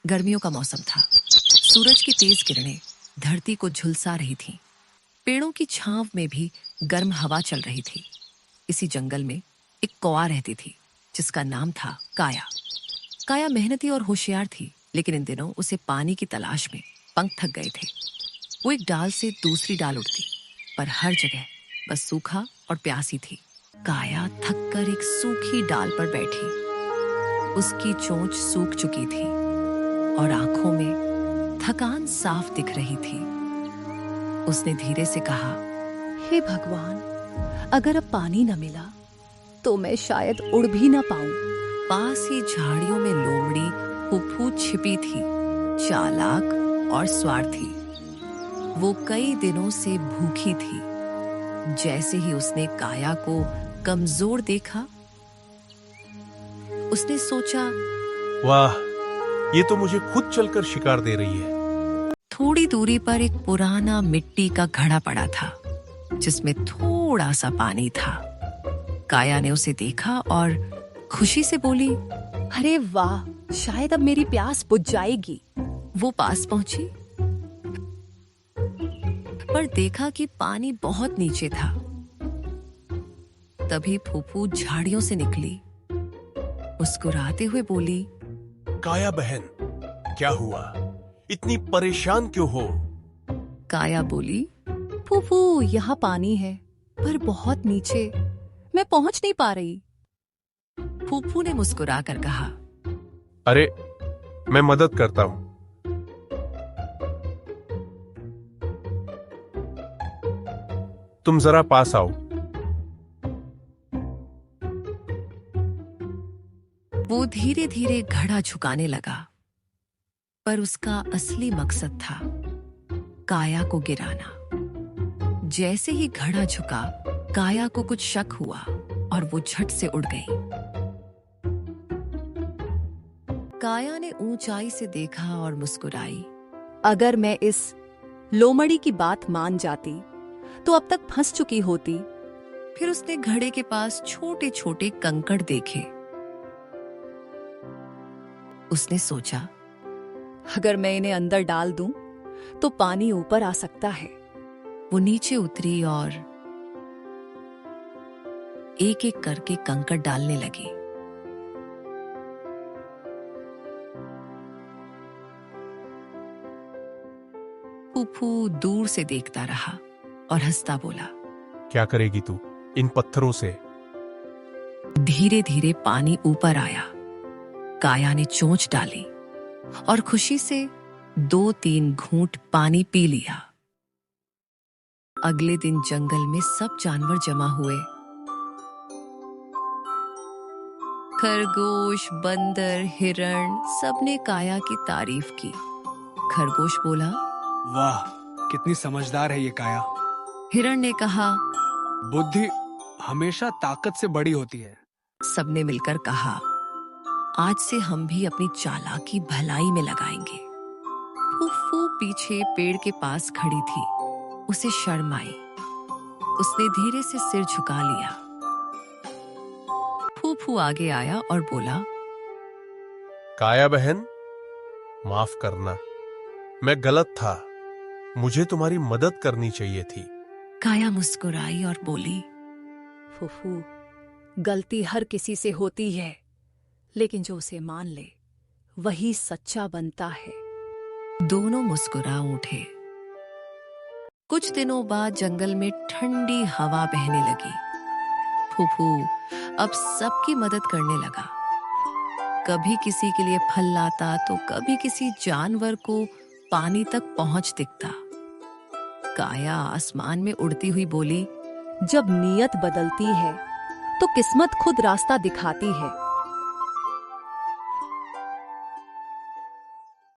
गर्मियों का मौसम था। सूरज की तेज किरणें धरती को झुलसा रही थीं। पेड़ों की छांव में भी गर्म हवा चल रही थी। इसी जंगल में एक कौआ रहती थी जिसका नाम था काया। काया मेहनती और होशियार थी, लेकिन इन दिनों उसे पानी की तलाश में पंख थक गए थे। वो एक डाल से दूसरी डाल उड़ती, पर हर जगह बस सूखा और प्यासी थी। काया थककर एक सूखी डाल पर बैठी। उसकी चोंच सूख चुकी थी और आंखों में थकान साफ दिख रही थी। उसने धीरे से कहा, हे भगवान, अगर अब पानी न मिला तो मैं शायद उड़ भी ना पाऊं। पास ही झाड़ियों में लोमड़ी फुफू छिपी थी, चालाक और स्वार्थी। वो कई दिनों से भूखी थी। जैसे ही उसने काया को कमजोर देखा, उसने सोचा, वाह, ये तो मुझे खुद चलकर शिकार दे रही है। थोड़ी दूरी पर एक पुराना मिट्टी का घड़ा पड़ा था जिसमें थोड़ा सा पानी था। काया ने उसे देखा और खुशी से बोली, अरे वाह, शायद अब मेरी प्यास बुझ जाएगी। वो पास पहुंची, पर देखा कि पानी बहुत नीचे था। तभी फूफू झाड़ियों से निकली। मुस्कुराते हुए बोली, काया बहन, क्या हुआ? इतनी परेशान क्यों हो? काया बोली, फूफू, यहाँ पानी है पर बहुत नीचे, मैं पहुंच नहीं पा रही। फूफू ने मुस्कुराकर कहा, अरे, मैं मदद करता हूं। तुम जरा पास आओ। वो धीरे धीरे घड़ा झुकाने लगा, पर उसका असली मकसद था काया को गिराना। जैसे ही घड़ा झुका, काया को कुछ शक हुआ और वो झट से उड़ गई। काया ने ऊंचाई से देखा और मुस्कुराई। अगर मैं इस लोमड़ी की बात मान जाती तो अब तक फंस चुकी होती। फिर उसने घड़े के पास छोटे छोटे कंकड़ देखे। उसने सोचा, अगर मैं इन्हें अंदर डाल दूं तो पानी ऊपर आ सकता है। वो नीचे उतरी और एक एक करके कंकड़ डालने लगी। फूफू दूर से देखता रहा और हंसता बोला, क्या करेगी तू इन पत्थरों से? धीरे धीरे पानी ऊपर आया। काया ने चोंच डाली और खुशी से 2-3 घूंट पानी पी लिया। अगले दिन जंगल में सब जानवर जमा हुए। खरगोश, बंदर, हिरण, सबने काया की तारीफ की। खरगोश बोला, वाह, कितनी समझदार है ये काया। हिरण ने कहा, बुद्धि हमेशा ताकत से बड़ी होती है। सबने मिलकर कहा, आज से हम भी अपनी चालाकी भलाई में लगाएंगे। फूफू पीछे पेड़ के पास खड़ी थी। उसे शर्म आई। उसने धीरे से सिर झुका लिया। फूफू आगे आया और बोला, काया बहन, माफ करना, मैं गलत था। मुझे तुम्हारी मदद करनी चाहिए थी। काया मुस्कुराई और बोली, फूफू, गलती हर किसी से होती है, लेकिन जो उसे मान ले वही सच्चा बनता है। दोनों मुस्कुरा उठे। कुछ दिनों बाद जंगल में ठंडी हवा बहने लगी। फूफू अब सबकी मदद करने लगा। कभी किसी के लिए फल लाता तो कभी किसी जानवर को पानी तक पहुंच दिखता। काया आसमान में उड़ती हुई बोली, जब नीयत बदलती है तो किस्मत खुद रास्ता दिखाती है।